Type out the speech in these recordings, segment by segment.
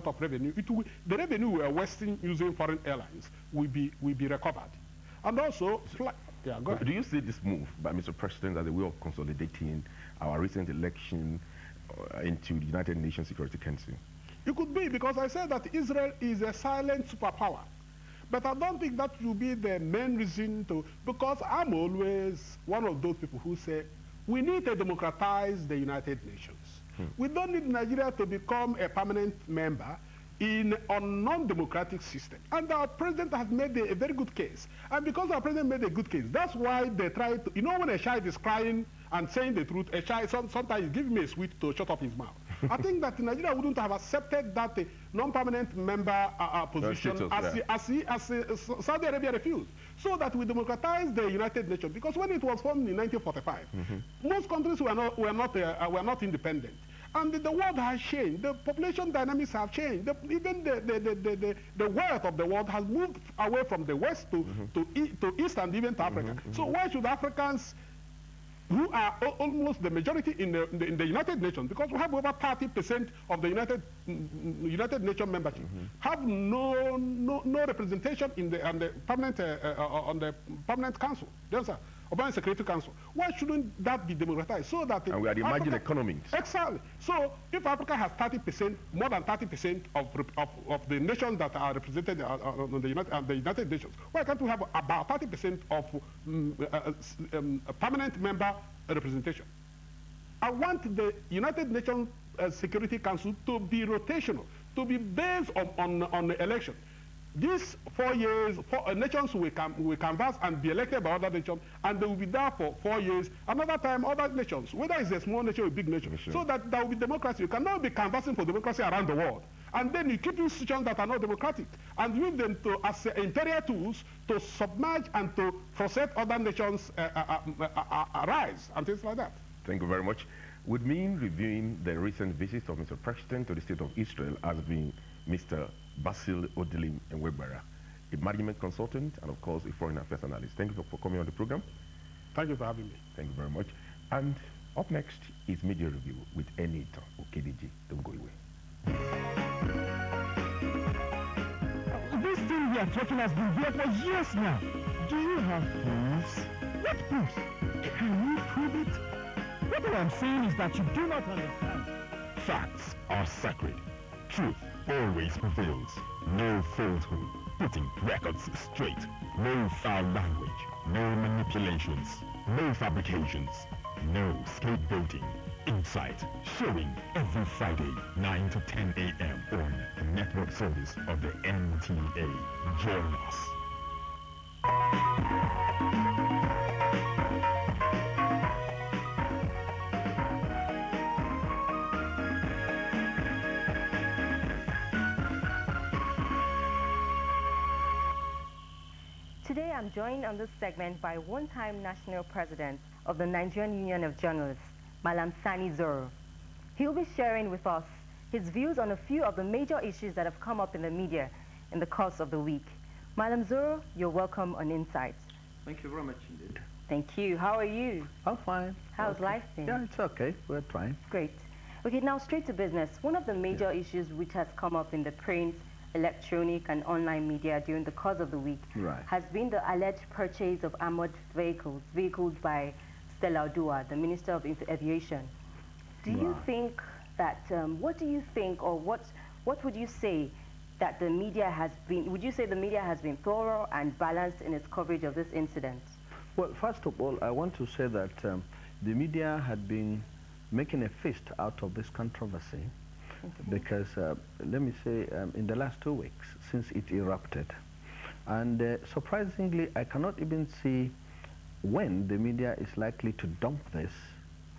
of revenue, the revenue we are wasting using foreign airlines will be recovered. And also, yeah, go ahead. Do you see this move by Mr. President as a way of consolidating our recent election into the United Nations Security Council? It could be, because I said that Israel is a silent superpower. But I don't think that will be the main reason to, because I'm always one of those people who say, we need to democratize the United Nations. We don't need Nigeria to become a permanent member in a non-democratic system. And our president has made a very good case. And because our president made a good case, that's why they try to, you know, when a child is crying and saying the truth, a child sometimes gives me a sweet to shut up his mouth. I think that Nigeria wouldn't have accepted that non-permanent member position as Saudi Arabia refused. So that we democratize the United Nations. Because when it was formed in 1945, most countries were not independent. And the world has changed. The population dynamics have changed. Even the wealth of the world has moved away from the West to East and even to Africa. So why should Africans, who are almost the majority in the United Nations, because we have over 30% of the United Nations membership, have no representation in the on the permanent council. Yes, sir. Urban Security Council. Why shouldn't that be democratized? So that and we are the emerging economies. Exactly. So if Africa has 30%, more than 30% of the nations that are represented on the United Nations, why can't we have about 30% of permanent member representation? I want the United Nations Security Council to be rotational, to be based on the election. These 4 years, nations will canvass and be elected by other nations, and they will be there for 4 years. Another time, other nations, whether it's a small nation or a big nation, so that there will be democracy. You cannot be canvassing for democracy around the world. And then you keep institutions that are not democratic and use them as imperial tools to submerge and to frustrate other nations' rise and things like that. Thank you very much. With me reviewing the recent visit of Mr. President to the state of Israel has been Mr. Basil Odilim Nwebara, a management consultant and, of course, a foreign affairs analyst. Thank you for coming on the program. Thank you for having me. Thank you very much. And up next is Media Review with Enita Okediji. Don't go away. This thing we are talking has been there for years now. Do you have proofs? What proofs? Can you prove it? What I'm saying is that you do not understand. Facts are sacred. Truth always prevails. No falsehood. Putting records straight. No foul language. No manipulations. No fabrications. No scapegoating. Insight. Showing every Friday, 9 to 10 a.m. on the network service of the NTA. Join us. Today I'm joined on this segment by one-time national president of the Nigerian Union of Journalists, Malam Sani Zoro. He'll be sharing with us his views on a few of the major issues that have come up in the media in the course of the week. Malam Zoro, you're welcome on Insights. Thank you very much indeed. Thank you. How are you? I'm fine. How's life been? Yeah, it's okay. We're trying. Great. Okay, now straight to business. One of the major issues which has come up in the print, electronic and online media during the course of the week has been the alleged purchase of armored vehicles by Stella Odua, the Minister of Aviation. Do you think that, what do you think, or what would you say that the media has been, would you say the media has been thorough and balanced in its coverage of this incident? Well, first of all, I want to say that the media had been making a feast out of this controversy. Because, let me say, in the last 2 weeks since it erupted, and surprisingly, I cannot even see when the media is likely to dump this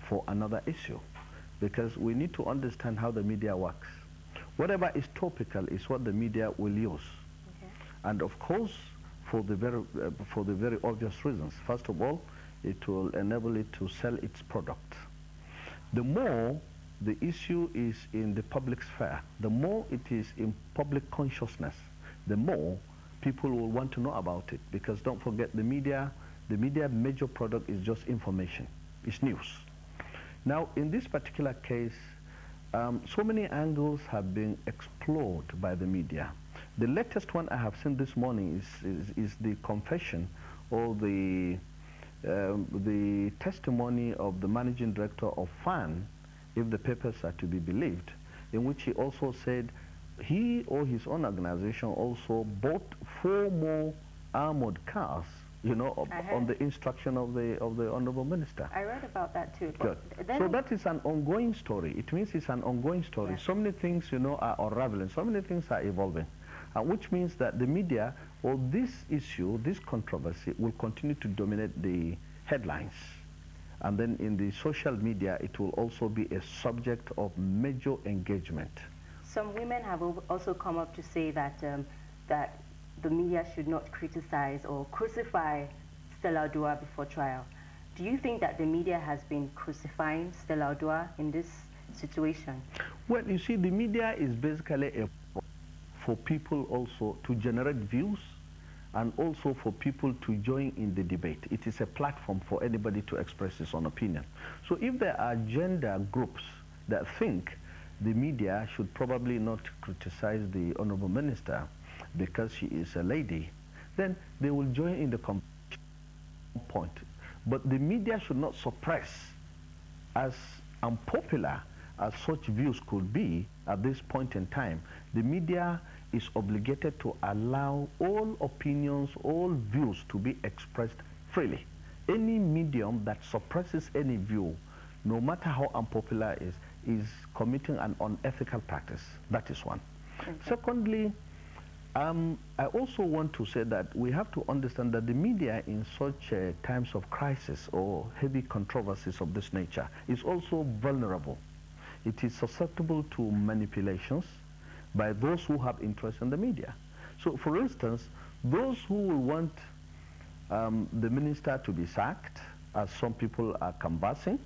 for another issue, because we need to understand how the media works. Whatever is topical is what the media will use, and of course, for the very obvious reasons. First of all, it will enable it to sell its product. The more the issue is in the public sphere, the more it is in public consciousness, the more people will want to know about it. Because don't forget, the media major product is just information, it's news. Now, in this particular case, So many angles have been explored by the media. The latest one I have seen this morning is the confession or the testimony of the managing director of FAN, if the papers are to be believed, in which he also said he or his own organization also bought 4 more armored cars, you know, on the instruction of the Honorable Minister. I read about that too. Good. So that is an ongoing story. It means it's an ongoing story. Yeah. So many things, you know, are unraveling. So many things are evolving. Which means that the media, or this issue, this controversy, will continue to dominate the headlines. And then in the social media, it will also be a subject of major engagement. Some women have also come up to say that that the media should not criticize or crucify Stella Odua before trial. Do you think that the media has been crucifying Stella Odua in this situation? Well, you see, the media is basically for people also to generate views and also for people to join in the debate. It is a platform for anybody to express his own opinion. So if there are gender groups that think the media should probably not criticize the Honorable Minister because she is a lady, then they will join in the point. But the media should not suppress, as unpopular as such views could be at this point in time. The media is obligated to allow all opinions, all views to be expressed freely. Any medium that suppresses any view, no matter how unpopular it is committing an unethical practice. That is one. Okay. Secondly, I also want to say that we have to understand that the media in such times of crisis or heavy controversies of this nature is also vulnerable. It is susceptible to manipulations by those who have interest in the media. So, for instance, those who will want the minister to be sacked, as some people are canvassing,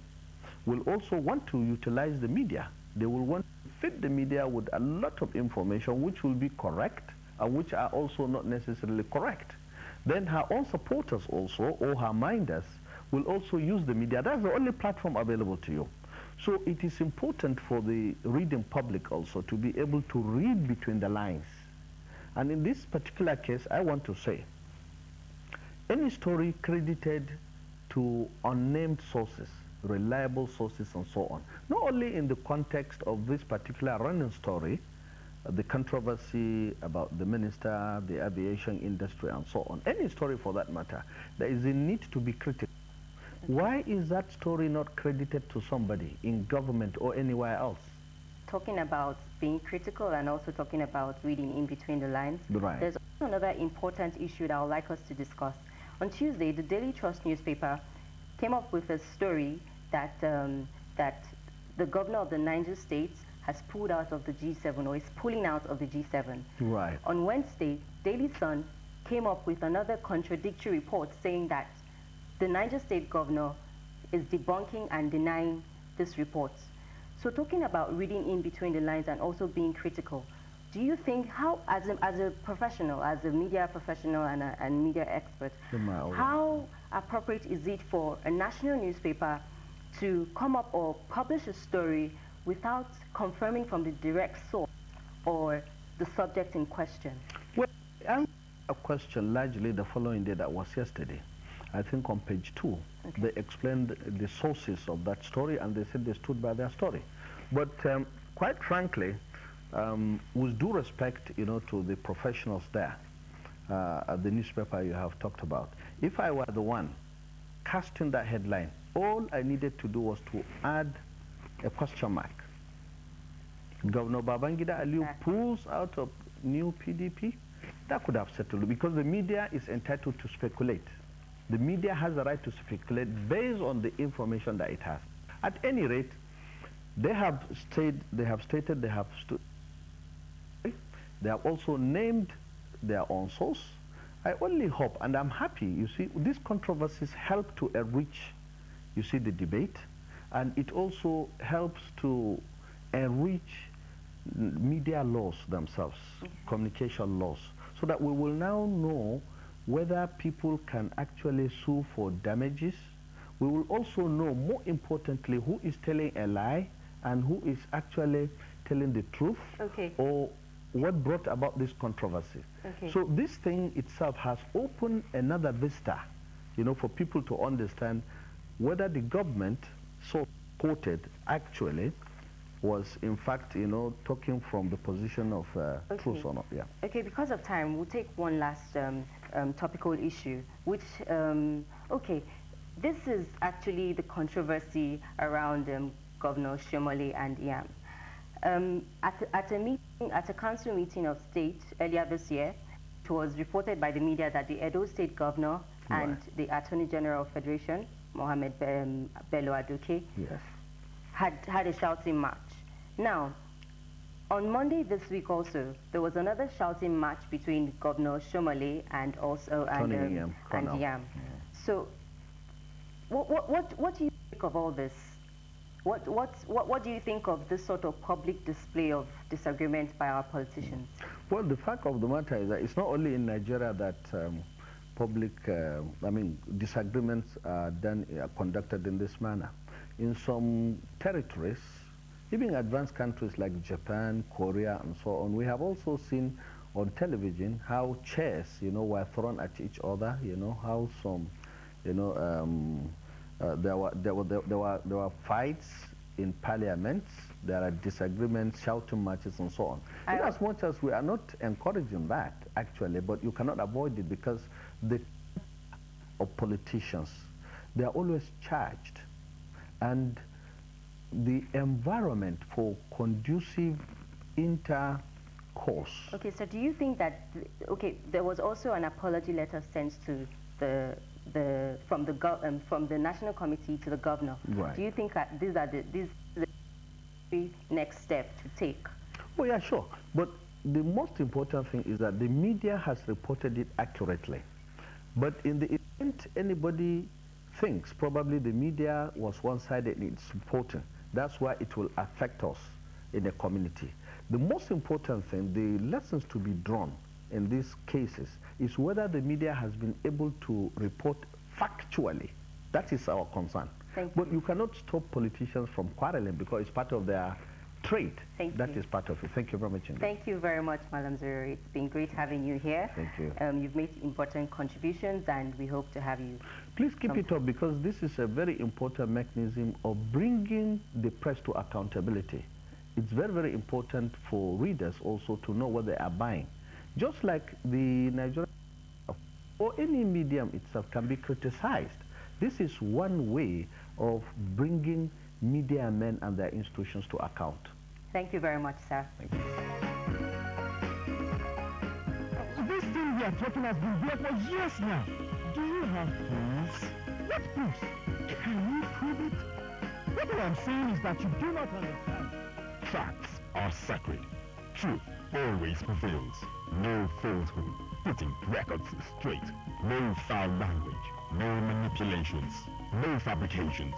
will also want to utilize the media. They will want to feed the media with a lot of information which will be correct and which are also not necessarily correct. Then her own supporters also, or her minders, will also use the media. That's the only platform available to you. So it is important for the reading public also to be able to read between the lines. And in this particular case, I want to say, any story credited to unnamed sources, reliable sources and so on, not only in the context of this particular running story, the controversy about the minister, the aviation industry and so on, any story for that matter, there is a need to be critical. Why is that story not credited to somebody in government or anywhere else? Talking about being critical and also talking about reading in between the lines, right. There's also another important issue that I would like us to discuss. On Tuesday, the Daily Trust newspaper came up with a story that, that the governor of the Niger State has pulled out of the G7 or is pulling out of the G7. Right. On Wednesday, Daily Sun came up with another contradictory report saying that the Niger State governor is debunking and denying this report. So talking about reading in between the lines and also being critical, do you think how, as a professional, as a media professional and media expert, how appropriate is it for a national newspaper to come up or publish a story without confirming from the direct source or the subject in question? Well, I answered a question largely the following day, that was yesterday. I think on page 2, okay, they explained the sources of that story and they said they stood by their story. But quite frankly, with due respect, you know, to the professionals there at the newspaper you have talked about, if I were the one casting that headline, all I needed to do was to add a question mark. Governor Babangida Aliyu pulls out of new PDP. That could have settled it, because the media is entitled to speculate. The media has the right to speculate based on the information that it has. At any rate, they have stated they have also named their own source. I only hope, and I'm happy, you see, these controversies help to enrich, you see, the debate, and it also helps to enrich media laws themselves, communication laws, so that we will now know whether people can actually sue for damages. We will also know, more importantly, who is telling a lie and who is actually telling the truth, or what brought about this controversy. So this thing itself has opened another vista, you know, for people to understand whether the government so quoted actually was in fact, you know, talking from the position of truth or not. Yeah. Okay, because of time, we'll take one last topical issue, which, okay, this is actually the controversy around Governor Shomole and Yam. At a council meeting of state earlier this year, it was reported by the media that the Edo State Governor and the Attorney General of Federation, Mohammed Bello Aduke, had a shouting match. Now, on Monday this week also, there was another shouting match between Governor Shomole and also Yam. So, what do you think of all this? What do you think of this sort of public display of disagreement by our politicians? Well, the fact of the matter is that it's not only in Nigeria that public, disagreements are conducted in this manner. In some territories, even advanced countries like Japan, Korea, and so on, we have also seen on television how chairs, you know, were thrown at each other. You know how some, you know, there were fights in parliaments. There are disagreements, shouting matches, and so on. In as much as we are not encouraging that, actually, but you cannot avoid it because the of politicians, they are always charged, and the environment for conducive intercourse. Okay, so do you think that, there was also an apology letter sent to from the National Committee to the governor. Do you think that these are the next step to take? Well, yeah, sure. But the most important thing is that the media has reported it accurately. But in the event anybody thinks probably the media was one-sided in its reporting, that's why it will affect us in a community. The most important thing, the lessons to be drawn in these cases, is whether the media has been able to report factually. That is our concern. But you cannot stop politicians from quarreling because it's part of their trade. That is part of it. Thank you very much indeed. Thank you very much, Malam Zuru. It's been great having you here. Thank you. You've made important contributions, and we hope to have you. Please keep it up, because this is a very important mechanism of bringing the press to accountability. It's very, very important for readers also to know what they are buying. Just like the Nigerian or any medium itself can be criticized. This is one way of bringing media men and their institutions to account. Thank you very much, sir. Thank you. This thing we are talking has been there for years now. Do you have proofs? What proofs? Can you prove it? What I'm saying is that you do not understand. Facts are sacred. Truth always prevails. No falsehood. Putting records straight. No foul language. No manipulations. No fabrications.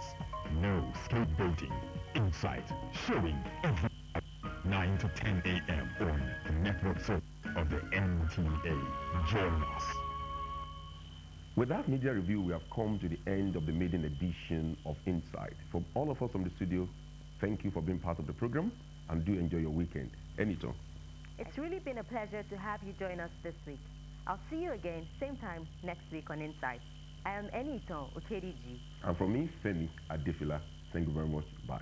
No scapegoating. Insight. Showing every 9 to 10 a.m. on the network source of the NTA. Join us. With that media review, we have come to the end of the maiden edition of Insight. From all of us from the studio, thank you for being part of the program, and do enjoy your weekend. Anytime. It's really been a pleasure to have you join us this week. I'll see you again, same time next week on Insight. I am Eniton Okediji. And from me, Femi Adefila. Thank you very much. Bye.